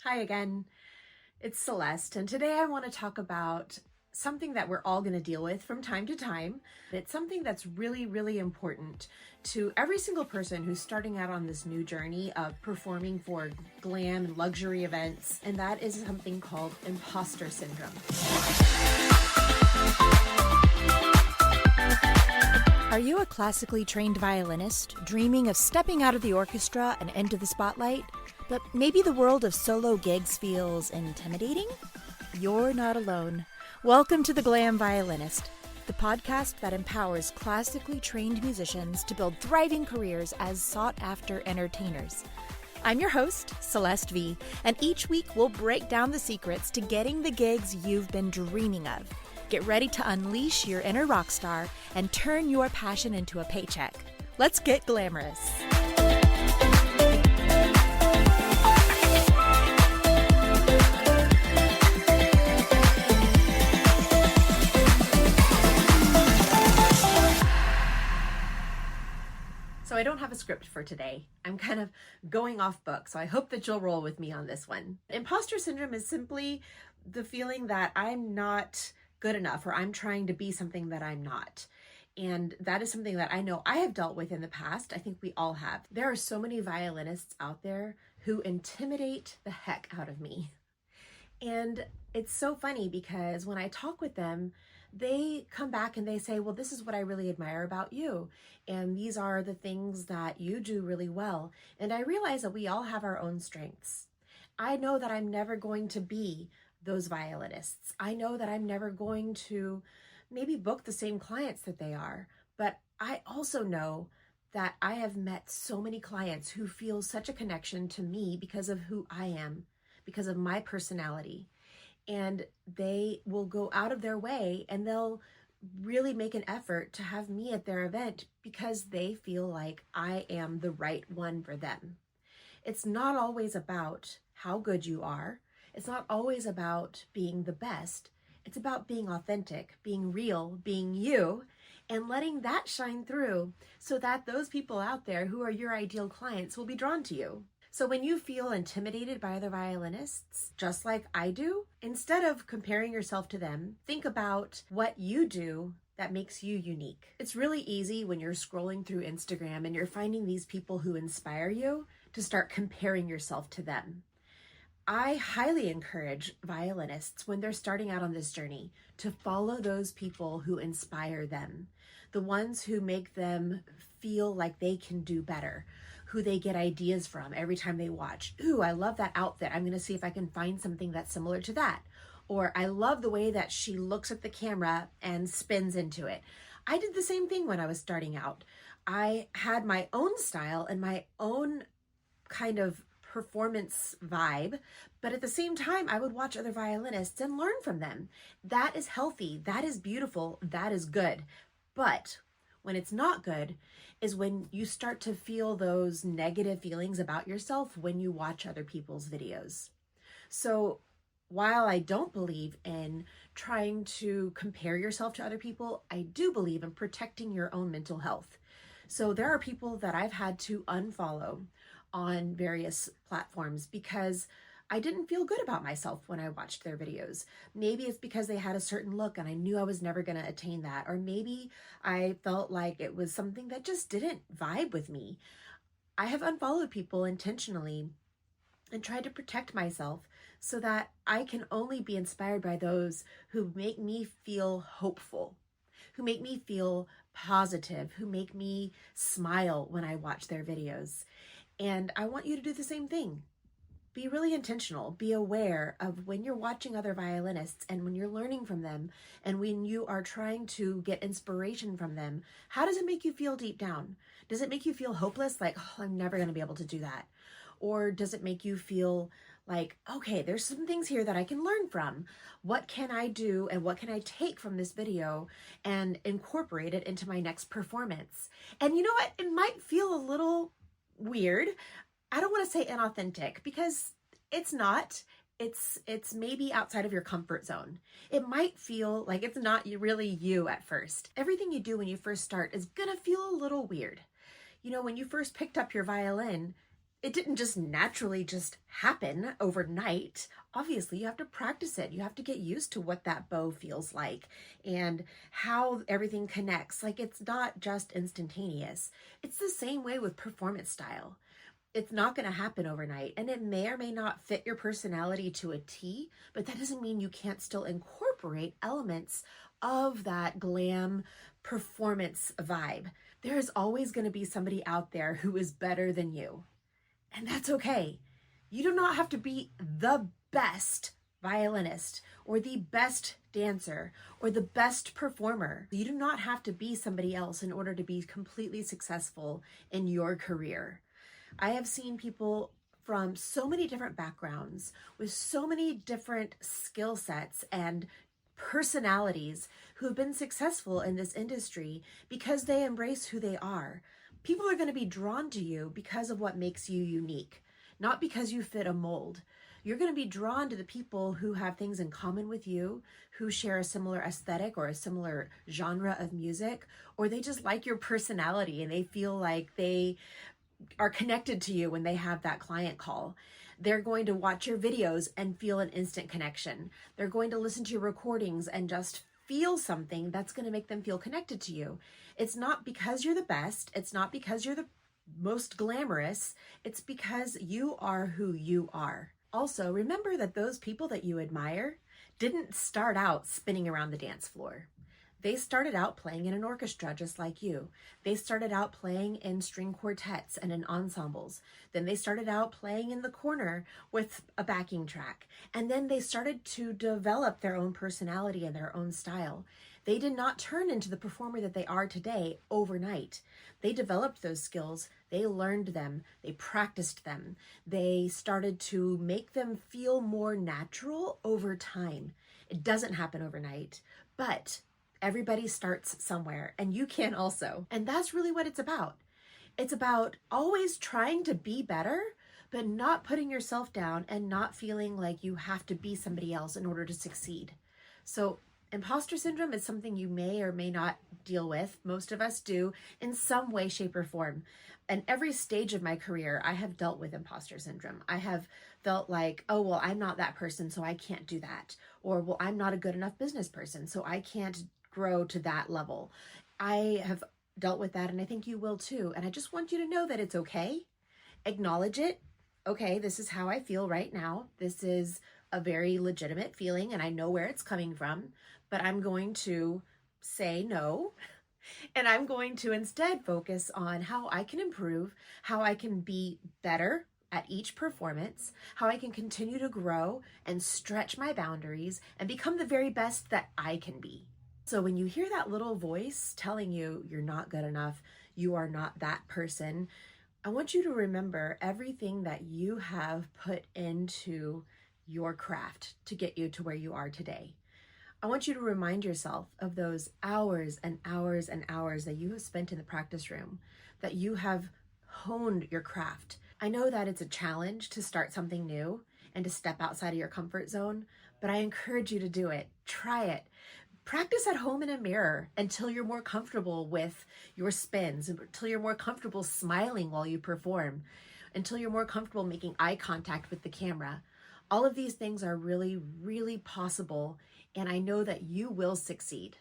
Hi again, it's Celeste, and today I want to talk about something that we're all going to deal with from time to time. It's something that's really, really important to every single person who's starting out on this new journey of performing for glam and luxury events, and that is something called imposter syndrome. Are you a classically trained violinist, dreaming of stepping out of the orchestra and into the spotlight? But maybe the world of solo gigs feels intimidating? You're not alone. Welcome to The Glam Violinist, the podcast that empowers classically trained musicians to build thriving careers as sought-after entertainers. I'm your host, Celeste V, and each week we'll break down the secrets to getting the gigs you've been dreaming of. Get ready to unleash your inner rock star and turn your passion into a paycheck. Let's get glamorous. So I don't have a script for today. I'm kind of going off book, so I hope that you'll roll with me on this one. Imposter syndrome is simply the feeling that I'm not good enough, or I'm trying to be something that I'm not. And that is something that I know I have dealt with in the past. I think we all have. There are so many violinists out there who intimidate the heck out of me. And it's so funny because when I talk with them, they come back and they say, well, this is what I really admire about you. And these are the things that you do really well. And I realize that we all have our own strengths. I know that I'm never going to be those violinists. I know that I'm never going to maybe book the same clients that they are. But I also know that I have met so many clients who feel such a connection to me because of who I am, because of my personality. And they will go out of their way and they'll really make an effort to have me at their event because they feel like I am the right one for them. It's not always about how good you are. It's not always about being the best. It's about being authentic, being real, being you, and letting that shine through so that those people out there who are your ideal clients will be drawn to you. So when you feel intimidated by other violinists, just like I do, instead of comparing yourself to them, think about what you do that makes you unique. It's really easy when you're scrolling through Instagram and you're finding these people who inspire you to start comparing yourself to them. I highly encourage violinists when they're starting out on this journey to follow those people who inspire them, the ones who make them feel like they can do better, who they get ideas from every time they watch. Ooh, I love that outfit. I'm going to see if I can find something that's similar to that. Or I love the way that she looks at the camera and spins into it. I did the same thing when I was starting out. I had my own style and my own kind of performance vibe, but at the same time, I would watch other violinists and learn from them. That is healthy. That is beautiful. That is good. But when it's not good is when you start to feel those negative feelings about yourself when you watch other people's videos. So while I don't believe in trying to compare yourself to other people, I do believe in protecting your own mental health. So there are people that I've had to unfollow on various platforms because I didn't feel good about myself when I watched their videos. Maybe it's because they had a certain look and I knew I was never going to attain that. Or maybe I felt like it was something that just didn't vibe with me. I have unfollowed people intentionally and tried to protect myself so that I can only be inspired by those who make me feel hopeful, who make me feel positive, who make me smile when I watch their videos. And I want you to do the same thing. Be really intentional. Be aware of when you're watching other violinists and when you're learning from them and when you are trying to get inspiration from them. How does it make you feel deep down? Does it make you feel hopeless? Like, oh, I'm never going to be able to do that. Or does it make you feel like, okay, there's some things here that I can learn from. What can I do and what can I take from this video and incorporate it into my next performance? And you know what? It might feel a little weird. I don't want to say inauthentic because it's not. It's maybe outside of your comfort zone. It might feel like it's not really you at first. Everything you do when you first start is gonna feel a little weird. You know, when you first picked up your violin, It didn't just naturally just happen overnight. Obviously, you have to practice it. You have to get used to what that bow feels like and how everything connects. Like, it's not just instantaneous. It's the same way with performance style. It's not going to happen overnight, and it may or may not fit your personality to a T, but that doesn't mean you can't still incorporate elements of that glam performance vibe. There is always going to be somebody out there who is better than you. And that's okay. You do not have to be the best violinist or the best dancer or the best performer. You do not have to be somebody else in order to be completely successful in your career. I have seen people from so many different backgrounds with so many different skill sets and personalities who have been successful in this industry because they embrace who they are. People are going to be drawn to you because of what makes you unique, not because you fit a mold. You're going to be drawn to the people who have things in common with you, who share a similar aesthetic or a similar genre of music, or they just like your personality and they feel like they are connected to you when they have that client call. They're going to watch your videos and feel an instant connection. They're going to listen to your recordings and just feel something that's going to make them feel connected to you. It's not because you're the best. It's not because you're the most glamorous. It's because you are who you are. Also, remember that those people that you admire didn't start out spinning around the dance floor. They started out playing in an orchestra just like you. They started out playing in string quartets and in ensembles. Then they started out playing in the corner with a backing track. And then they started to develop their own personality and their own style. They did not turn into the performer that they are today overnight. They developed those skills. They learned them. They practiced them. They started to make them feel more natural over time. It doesn't happen overnight, but everybody starts somewhere, and you can also. And that's really what it's about. It's about always trying to be better, but not putting yourself down and not feeling like you have to be somebody else in order to succeed. So imposter syndrome is something you may or may not deal with. Most of us do in some way, shape, or form. And every stage of my career, I have dealt with imposter syndrome. I have felt like, oh, well, I'm not that person, so I can't do that. Or, well, I'm not a good enough business person, so I can't grow to that level. I have dealt with that, and I think you will too. And I just want you to know that it's okay. Acknowledge it. Okay, this is how I feel right now. This is a very legitimate feeling, and I know where it's coming from, but I'm going to say no. And I'm going to instead focus on how I can improve, how I can be better at each performance, how I can continue to grow and stretch my boundaries and become the very best that I can be. So when you hear that little voice telling you you're not good enough, you are not that person, I want you to remember everything that you have put into your craft to get you to where you are today. I want you to remind yourself of those hours and hours and hours that you have spent in the practice room, that you have honed your craft. I know that it's a challenge to start something new and to step outside of your comfort zone, but I encourage you to do it. Try it. Practice at home in a mirror until you're more comfortable with your spins, until you're more comfortable smiling while you perform, until you're more comfortable making eye contact with the camera. All of these things are really, really possible, and I know that you will succeed.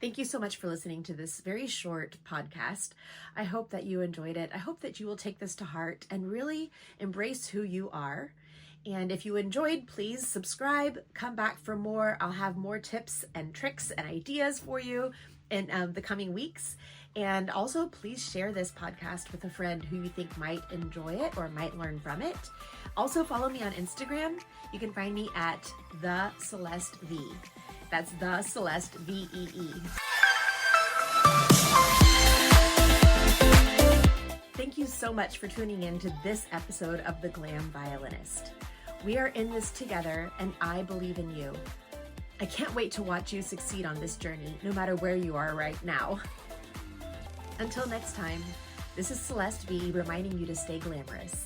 Thank you so much for listening to this very short podcast. I hope that you enjoyed it. I hope that you will take this to heart and really embrace who you are. And if you enjoyed, please subscribe, come back for more. I'll have more tips and tricks and ideas for you in the coming weeks. And also, please share this podcast with a friend who you think might enjoy it or might learn from it. Also, follow me on Instagram. You can find me at The Celeste V. That's The Celeste VEE. Thank you so much for tuning in to this episode of The Glam Violinist. We are in this together, and I believe in you. I can't wait to watch you succeed on this journey, no matter where you are right now. Until next time, this is Celeste V reminding you to stay glamorous.